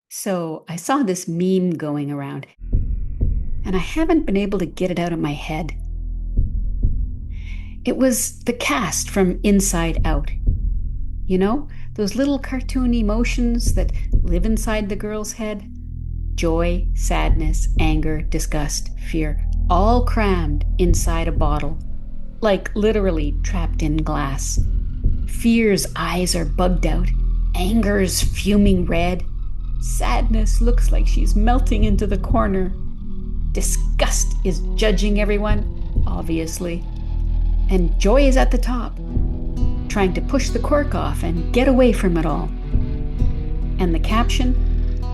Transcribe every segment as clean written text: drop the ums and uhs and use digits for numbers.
So I saw this meme going around, and I haven't been able to get it out of my head. It was the cast from Inside Out. You know, those little cartoon emotions that live inside the girl's head? Joy, sadness, anger, disgust, fear, all crammed inside a bottle, like literally trapped in glass. Fear's eyes are bugged out, anger's fuming red, sadness looks like she's melting into the corner. Disgust is judging everyone, obviously, and joy is at the top, trying to push the cork off and get away from it all. And the caption,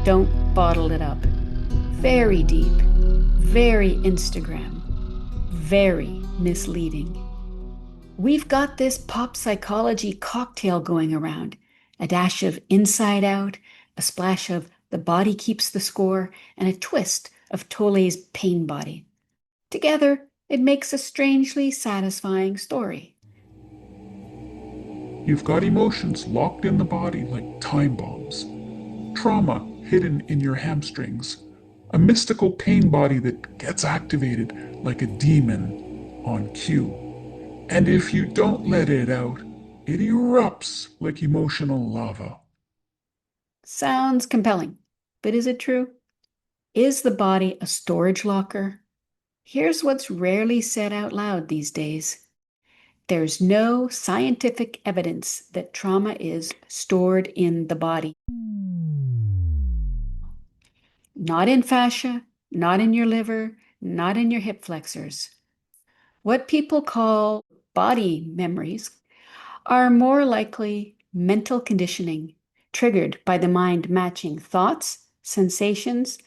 don't bottle it up. Very deep, very Instagram, very misleading. We've got this pop psychology cocktail going around, a dash of Inside Out, a splash of The Body Keeps the Score, and a twist of Tolle's Pain Body. Together, it makes a strangely satisfying story. You've got emotions locked in the body like time bombs, trauma hidden in your hamstrings, a mystical pain body that gets activated like a demon on cue. And if you don't let it out, it erupts like emotional lava. Sounds compelling, but is it true? Is the body a storage locker? Here's what's rarely said out loud these days. There's no scientific evidence that trauma is stored in the body. Not in fascia, not in your liver, not in your hip flexors. What people call body memories are more likely mental conditioning triggered by the mind matching thoughts, sensations,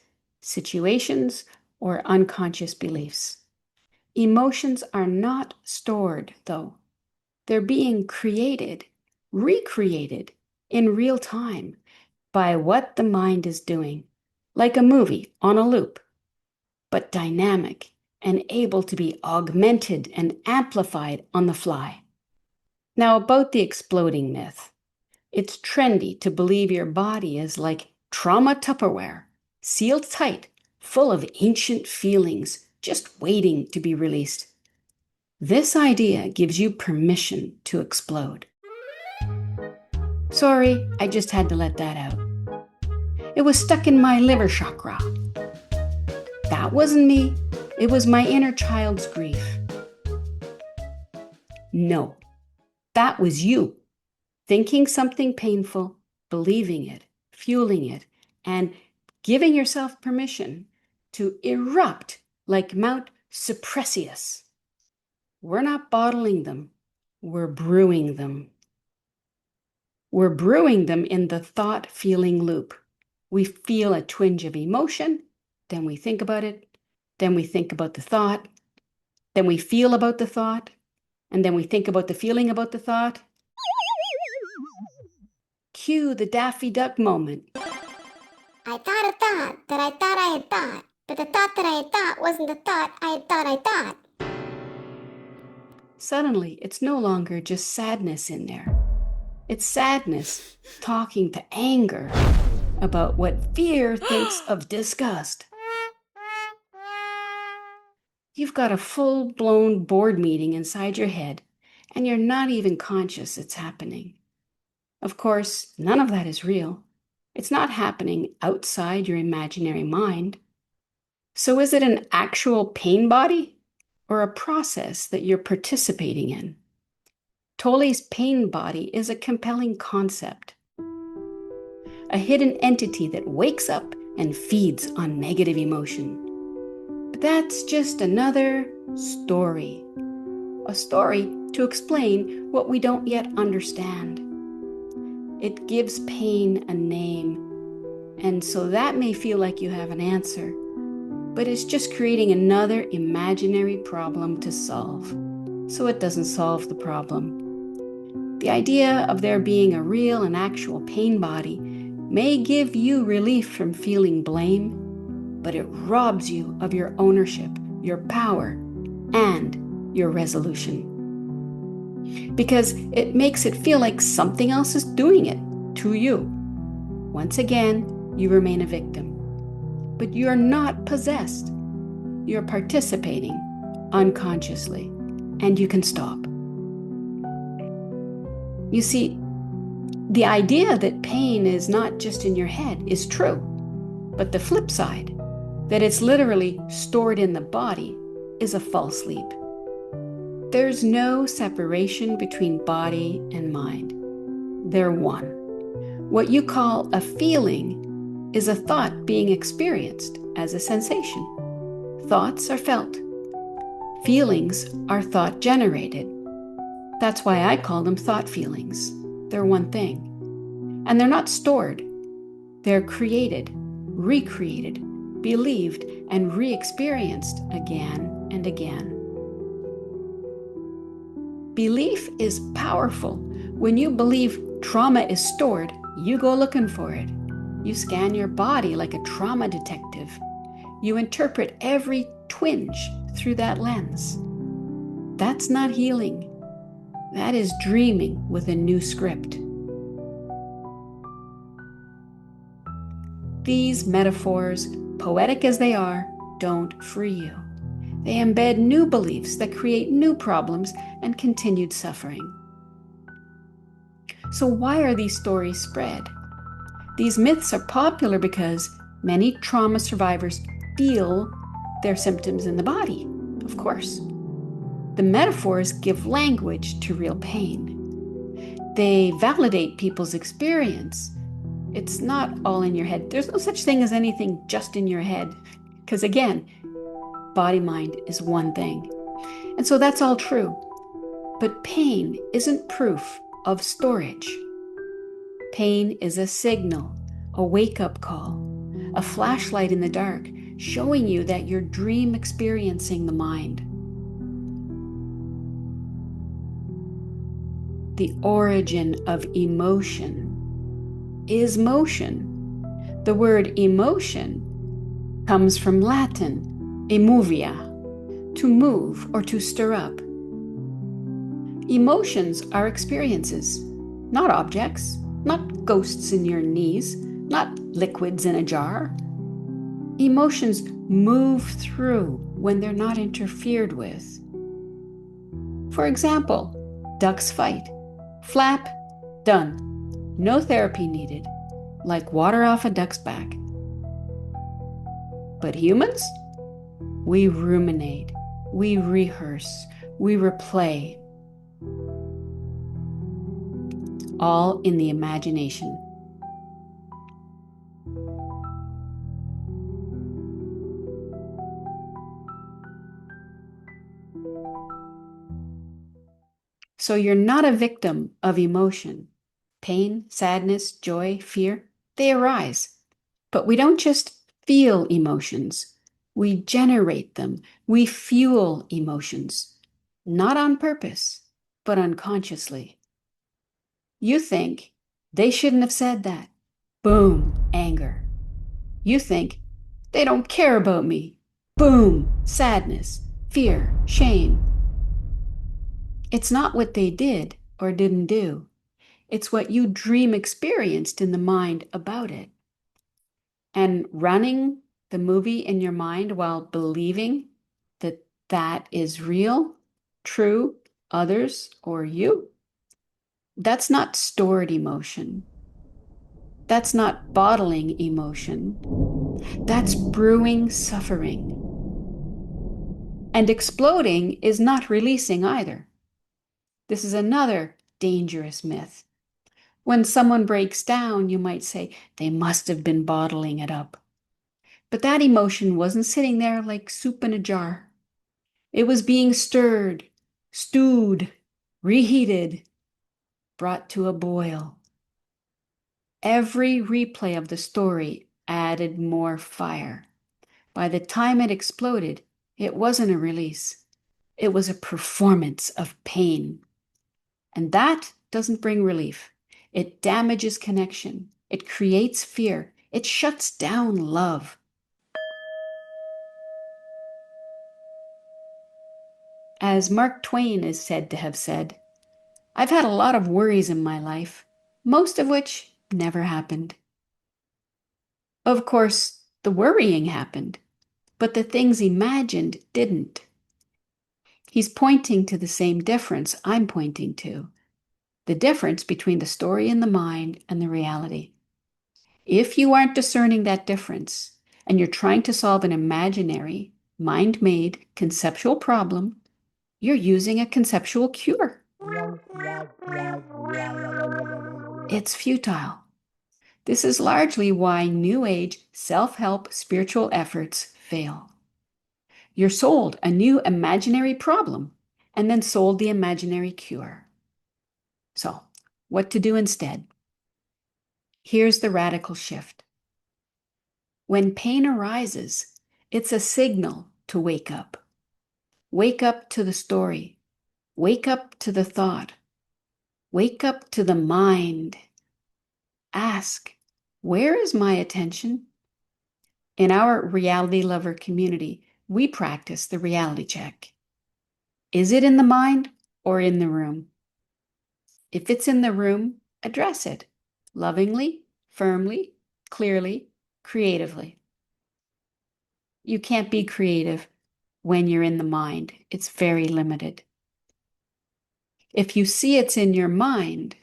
situations, or unconscious beliefs. Emotions are not stored, though. They're being created, recreated in real time by what the mind is doing, like a movie on a loop, but dynamic and able to be augmented and amplified on the fly. Now, about the exploding myth. It's trendy to believe your body is like trauma Tupperware, sealed tight, full of ancient feelings, just waiting to be released. This idea gives you permission to explode. Sorry, I just had to let that out. It was stuck in my liver chakra. That wasn't me. It was my inner child's grief. No, that was you. Thinking something painful, believing it, fueling it, and giving yourself permission to erupt like Mount Suppressius. We're not bottling them, we're brewing them. We're brewing them in the thought-feeling loop. We feel a twinge of emotion, then we think about it, then we think about the thought, then we feel about the thought, and then we think about the feeling about the thought. Cue the Daffy Duck moment. I thought a thought that I thought I had thought, but the thought that I had thought wasn't the thought I had thought I thought. Suddenly, it's no longer just sadness in there. It's sadness talking to anger about what fear thinks of disgust. You've got a full-blown board meeting inside your head, and you're not even conscious it's happening. Of course, none of that is real. It's not happening outside your imaginary mind. So is it an actual pain body or a process that you're participating in? Tolle's pain body is a compelling concept, a hidden entity that wakes up and feeds on negative emotion. But that's just another story, a story to explain what we don't yet understand. It gives pain a name, and so that may feel like you have an answer, but it's just creating another imaginary problem to solve, so it doesn't solve the problem. The idea of there being a real and actual pain body may give you relief from feeling blame, but it robs you of your ownership, your power, and your resolution. Because it makes it feel like something else is doing it to you. Once again, you remain a victim. But you're not possessed. You're participating unconsciously, and you can stop. You see, the idea that pain is not just in your head is true, but the flip side, that it's literally stored in the body, is a false leap. There's no separation between body and mind. They're one. What you call a feeling is a thought being experienced as a sensation. Thoughts are felt. Feelings are thought generated. That's why I call them thought feelings. They're one thing. And they're not stored. They're created, recreated, believed, and re-experienced again and again. Belief is powerful. When you believe trauma is stored, you go looking for it. You scan your body like a trauma detective. You interpret every twinge through that lens. That's not healing. That is dreaming with a new script. These metaphors, poetic as they are, don't free you. They embed new beliefs that create new problems and continued suffering. So why are these stories spread? These myths are popular because many trauma survivors feel their symptoms in the body, of course. The metaphors give language to real pain. They validate people's experience. It's not all in your head. There's no such thing as anything just in your head. Because again, body-mind is one thing. And so that's all true. But pain isn't proof of storage. Pain is a signal, a wake-up call, a flashlight in the dark, showing you that you're dream experiencing the mind. The origin of emotion is motion. The word emotion comes from Latin, emovia, to move or to stir up. Emotions are experiences, not objects, not ghosts in your knees, not liquids in a jar. Emotions move through when they're not interfered with. For example, ducks fight. Flap, done. No therapy needed, like water off a duck's back. But humans? We ruminate, we rehearse, we replay. All in the imagination. So you're not a victim of emotion. Pain, sadness, joy, fear, they arise. But we don't just feel emotions. We generate them. We fuel emotions. Not on purpose, but unconsciously. You think, they shouldn't have said that. Boom, anger. You think, they don't care about me. Boom, sadness, fear, shame. It's not what they did or didn't do. It's what you dream experienced in the mind about it. And running the movie in your mind while believing that that is real, true, others, or you, that's not stored emotion. That's not bottling emotion. That's brewing suffering. And exploding is not releasing either. This is another dangerous myth. When someone breaks down, you might say, they must have been bottling it up. But that emotion wasn't sitting there like soup in a jar. It was being stirred, stewed, reheated, brought to a boil. Every replay of the story added more fire. By the time it exploded, it wasn't a release. It was a performance of pain. And that doesn't bring relief. It damages connection. It creates fear. It shuts down love. As Mark Twain is said to have said, I've had a lot of worries in my life, most of which never happened. Of course, the worrying happened, but the things imagined didn't. He's pointing to the same difference I'm pointing to, the difference between the story in the mind and the reality. If you aren't discerning that difference, and you're trying to solve an imaginary, mind-made, conceptual problem, you're using a conceptual cure. It's futile. This is largely why New Age self-help spiritual efforts fail. You're sold a new imaginary problem and then sold the imaginary cure. So, what to do instead? Here's the radical shift. When pain arises, it's a signal to wake up. Wake up to the story. Wake up to the thought. Wake up to the mind. Ask, where is my attention? In our reality lover community, we practice the reality check. Is it in the mind or in the room? If it's in the room, address it lovingly, firmly, clearly, creatively. You can't be creative when you're in the mind. It's very limited. If you see it's in your mind,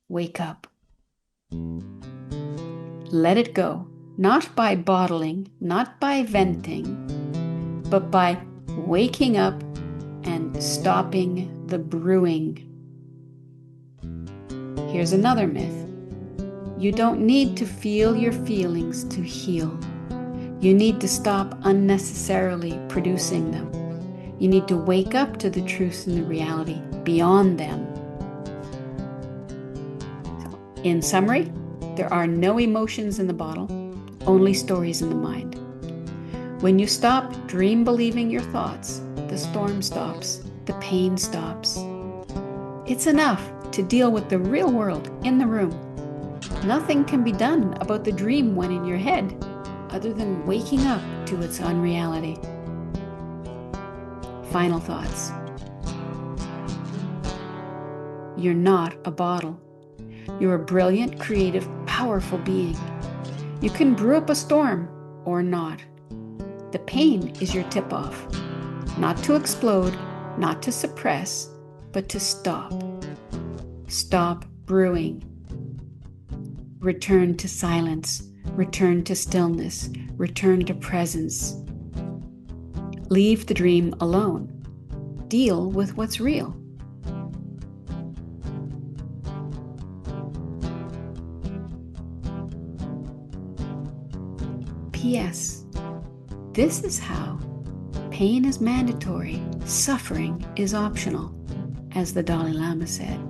wake up. Let it go, not by bottling, not by venting, but by waking up and stopping the brewing. Here's another myth. You don't need to feel your feelings to heal. You need to stop unnecessarily producing them. You need to wake up to the truth and the reality beyond them. So, in summary, there are no emotions in the bottle, only stories in the mind. When you stop dream believing your thoughts, the storm stops, the pain stops. It's enough to deal with the real world in the room. Nothing can be done about the dream when in your head, other than waking up to its unreality. Final thoughts. You're not a bottle. You're a brilliant, creative, powerful being. You can brew up a storm or not. The pain is your tip-off. Not to explode, not to suppress, but to stop. Stop brewing. Return to silence. Return to stillness. Return to presence. Leave the dream alone. Deal with what's real. P.S. This is how pain is mandatory, suffering is optional, as the Dalai Lama said.